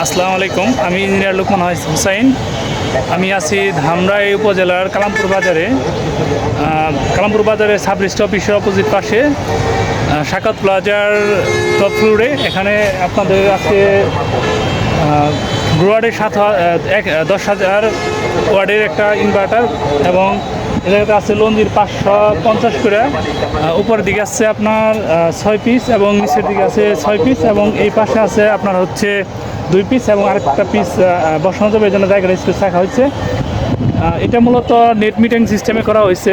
আসসালামু আলাইকুম। আমি ইঞ্জিনিয়ার লোকমান হুসাইন। আমি আছি ধামরাই উপজেলার কালামপুর বাজারে সাব রেজিস্ট্রি অফিসের অপোজিট পাশে সাকাত প্লাজার টপ ফ্লোরে। এখানে আপনাদের আছে ওয়ার্ডের 10,000 ওয়ার্ডের একটা ইনভার্টার এবং এটাতে আছে লঞ্জির 550 করে। উপরের দিকে আছে আপনার 6 পিস এবং নিচের দিকে আছে 6 পিস এবং এই পাশে আছে আপনার হচ্ছে 2 পিস এবং আরেকটা পিস বসানো যাবে, এই জন্য জায়গাটা স্পেস রাখা হয়েছে। এটা মূলত নেট মিটারিং সিস্টেমে করা হয়েছে।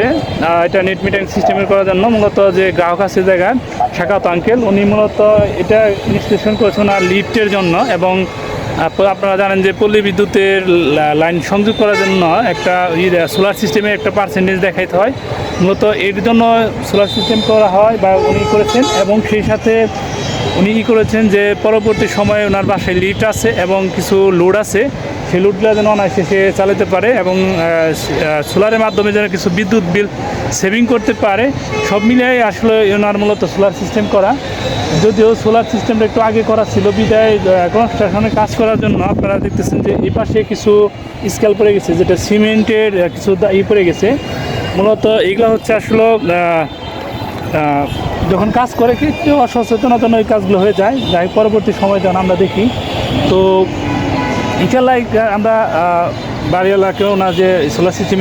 এটা নেট মিটারিং সিস্টেমে করার জন্য মূলত যে গ্রাহক আছে জায়গায় শাকাত আঙ্কেল, উনি মূলত এটা ইনস্টলেশন করেছেন আর লিফটের জন্য। এবং আপনারা জানেন যে পল্লী বিদ্যুতের লাইন সংযোগ করার জন্য একটা সোলার সিস্টেমে একটা পার্সেন্টেজ দেখাইতে হয়। মূলত এর জন্য সোলার সিস্টেম করা হয় বা উনি করেছেন। এবং সেই সাথে উনি করেছেন যে পরবর্তী সময়ে ওনার বাসায় লিফট আছে এবং কিছু লোড আছে, সেই লোডগুলো যেন অনায়াসে সে চালাতে পারে এবং সোলারের মাধ্যমে যেন কিছু বিদ্যুৎ বিল সেভিং করতে পারে। সব মিলিয়ে আসলে ওনার মূলত সোলার সিস্টেম করা। যদিও সোলার সিস্টেমটা একটু আগে করা ছিল বিদায় কনস্ট্রাকশনে কাজ করার জন্য আপনারা দেখতেছেন যে এই পাশে কিছু স্কেল পড়ে গেছে, যেটা সিমেন্টের কিছু পড়ে গেছে। মূলত এইগুলো হচ্ছে আসলে যখন কাজ করে একটু অসচেতনতা ওই কাজগুলো হয়ে যায়, যাই পরবর্তী সময় যখন আমরা দেখি। তো ইনশাল্লাহ আমরা বাড়িওয়ালাকেও ওনা যে সোলার সিস্টেম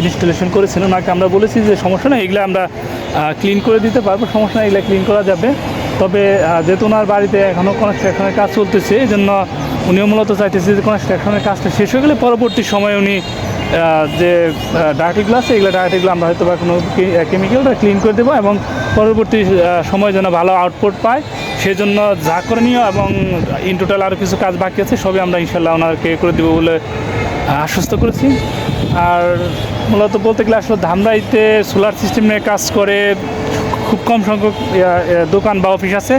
ইনস্টলেশন করেছেন ওনাকে আমরা বলেছি যে সমস্যা নেই, এগুলো আমরা ক্লিন করে দিতে পারবো, সমস্যা নেই, এগুলো ক্লিন করা যাবে। তবে যেহেতু ওনার বাড়িতে এখনও কনস্ট্রাকশনের কাজ চলতেছে, এই জন্য উনিও মূলত চাইতেছে যে কনস্ট্রাকশনের কাজটা শেষ হয়ে গেলে পরবর্তী সময়ে উনি যে ডায়েটিগুলো আছে এগুলো ডায়েটিগুলো আমরা হয়তো বা কোনো কেমিক্যালটা ক্লিন করে দেবো এবং পরবর্তী সময় যেন ভালো আউটপুট পায় সেই জন্য যা করণীয় এবং ইন টোটাল আরও কিছু কাজ বাকি আছে সবই আমরা ইনশাল্লাহ ওনাকে করে দেবো বলে আশ্বস্ত করেছি। আর মূলত বলতে গেলে আসলে ধামরাইতে সোলার সিস্টেম নিয়ে কাজ করে খুব কম সংখ্যক দোকান বা অফিস আছে।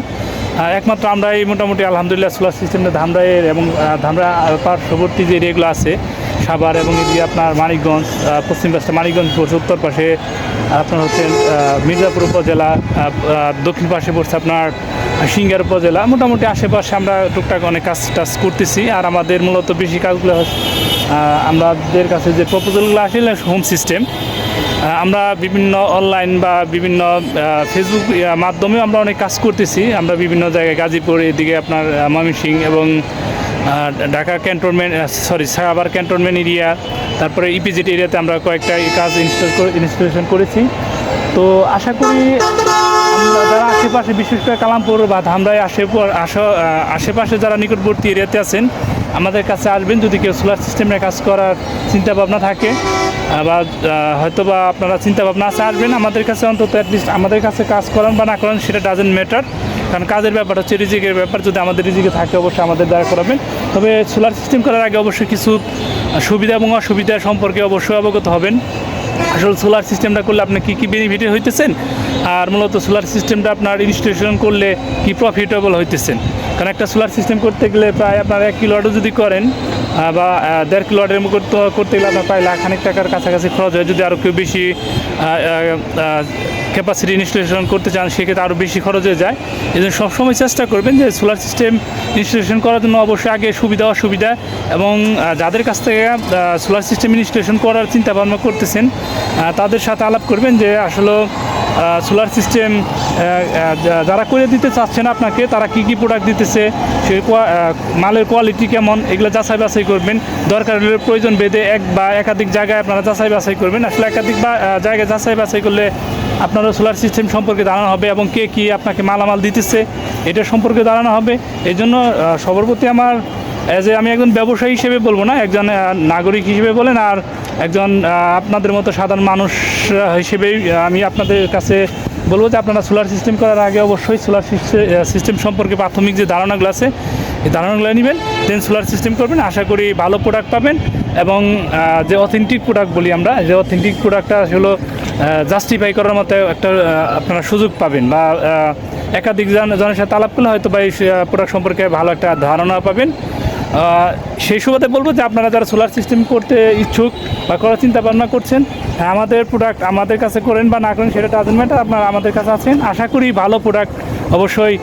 একমাত্র আমরাই মোটামুটি আলহামদুলিল্লাহ সোলার সিস্টেমে ধামরাইয়ের এবং ধামরা পার্শ্ববর্তী যে এরিয়াগুলো আছে সাভার এবং এদিকে আপনার মানিকগঞ্জ, পশ্চিম পাশে মানিকগঞ্জ পড়ছে, উত্তর পাশে আপনার হচ্ছে মির্জাপুর উপজেলা, দক্ষিণ পাশে পড়ছে আপনার সিঙ্গার উপজেলা। মোটামুটি আশেপাশে আমরা টুকটাক অনেক কাজ টাজ করতেছি। আর আমাদের মূলত বেশি কাজগুলো আমাদের কাছে যে প্রপোজালগুলো আসলে হোম সিস্টেম, আমরা বিভিন্ন অনলাইন বা বিভিন্ন ফেসবুক মাধ্যমেও আমরা অনেক কাজ করতেছি। আমরা বিভিন্ন জায়গায় গাজীপুর এদিকে আপনার ময়মনসিংহ এবং Dhaka cantonment Savar cantonment area, তারপরে ইপিজেড এরিয়াতে আমরা কয়েকটা কাজ ইনস্টলেশন করেছি। তো আশা করি আমরা যারা আশেপাশে বিশেষ করে কালামপুর বা ধামরাই আশেপাশে যারা নিকটবর্তী এরিয়াতে আছেন আমাদের কাছে আসবেন যদি কেউ সোলার সিস্টেমে কাজ করার চিন্তাভাবনা থাকে বা হয়তো বা আপনারা চিন্তাভাবনা আছে আসবেন আমাদের কাছে। অন্তত অ্যাটলিস্ট আমাদের কাছে কাজ করান বা না করান সেটা ডাজেন্ট ম্যাটার, কারণ কাজের ব্যাপার হচ্ছে রিজিকের ব্যাপার। যদি আমাদের রিজিকে থাকে অবশ্যই আমাদের দ্বারা করাবেন। তবে সোলার সিস্টেম করার আগে অবশ্যই কিছু সুবিধা এবং অসুবিধা সম্পর্কে অবশ্যই অবগত হবেন। আসলে সোলার সিস্টেমটা করলে আপনি কী বেনিফিটেড হইতেছেন আর মূলত সোলার সিস্টেমটা আপনার ইনস্টলেশন করলে কি প্রফিটেবল হইতেছেন। কারণ একটা সোলার সিস্টেম করতে গেলে প্রায় আপনার 1 কিলোওয়াটও যদি করেন বা 1.5 কিলোওয়াটের করতে গেলে আপনার প্রায় লাখখানেক টাকার কাছাকাছি খরচ হয়। যদি আরও কেউ বেশি ক্যাপাসিটি ইনস্টলেশন করতে চান সেক্ষেত্রে আরও বেশি খরচ হয়ে যায়। এই জন্য সবসময় চেষ্টা করবেন যে সোলার সিস্টেম ইনস্টলেশন করার জন্য অবশ্যই আগে সুবিধা অসুবিধা এবং যাদের কাছ থেকে সোলার সিস্টেম ইনস্টলেশন করার চিন্তা ভাবনা করতেছেন তাদের সাথে আলাপ করবেন যে আসলে সোলার সিস্টেম যারা করে দিতে চাচ্ছেন আপনাকে তারা কি প্রোডাক্ট দিতেছে, সেই মালের কোয়ালিটি কেমন, এগুলো যাচাই বাছাই করবেন। দরকার হলে প্রয়োজন ভেদে এক বা একাধিক জায়গায় আপনারা যাচাই বাছাই করবেন। আসলে একাধিক জায়গায় যাচাই বাছাই করলে আপনারও সোলার সিস্টেম সম্পর্কে ধারণা হবে এবং কে কী আপনাকে মালামাল দিতেছে এটা সম্পর্কে ধারণা হবে। এই জন্য সবার প্রতি আমার আমি একজন ব্যবসায়ী হিসেবে বলবো না, একজন নাগরিক হিসেবে বলেন আর একজন আপনাদের মতো সাধারণ মানুষ হিসেবেই আমি আপনাদের কাছে বলবো যে আপনারা সোলার সিস্টেম করার আগে অবশ্যই সোলার সিস্টেম সম্পর্কে প্রাথমিক যে ধারণাগুলো আছে এই ধারণাগুলো নেবেন, দেন সোলার সিস্টেম করবেন। আশা করি ভালো প্রোডাক্ট পাবেন এবং যে অথেন্টিক প্রোডাক্ট বলি আমরা, যে অথেন্টিক প্রোডাক্টটা আসলে জাস্টিফাই করার মতো একটা আপনারা সুযোগ পাবেন বা একাধিক জনের সাথে আলাপ করলে হয়তো বা এই প্রোডাক্ট সম্পর্কে ভালো একটা ধারণা পাবেন। সেই সুবাদে বলবো যে আপনারা যারা সোলার সিস্টেম করতে ইচ্ছুক বা করার চিন্তা ভাবনা করছেন, হ্যাঁ, আমাদের প্রোডাক্ট আমাদের কাছে করেন বা না করেন সেটা ডাজেন্ট ম্যাটার, আপনারা আমাদের কাছে আছেন। আশা করি ভালো প্রোডাক্ট অবশ্যই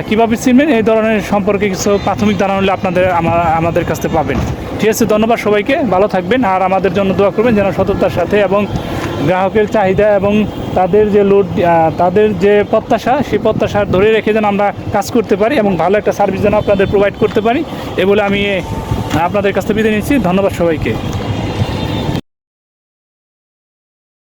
কীভাবে চিনবেন এই ধরনের সম্পর্কে কিছু প্রাথমিক ধারণা হলে আপনাদের আমাদের কাছে পাবেন। ঠিক আছে, ধন্যবাদ সবাইকে, ভালো থাকবেন আর আমাদের জন্য দোয়া করবেন যেন সততার সাথে এবং গ্রাহকের চাহিদা এবং তাদের যে লোড তাদের যে প্রত্যাশা সেই প্রত্যাশা ধরে রেখে যেন আমরা কাজ করতে পারি এবং ভালো একটা সার্ভিস যেন আপনাদের প্রোভাইড করতে পারি এ বলে আমি আপনাদের কাছ থেকে বিদায় নিচ্ছি। ধন্যবাদ সবাইকে।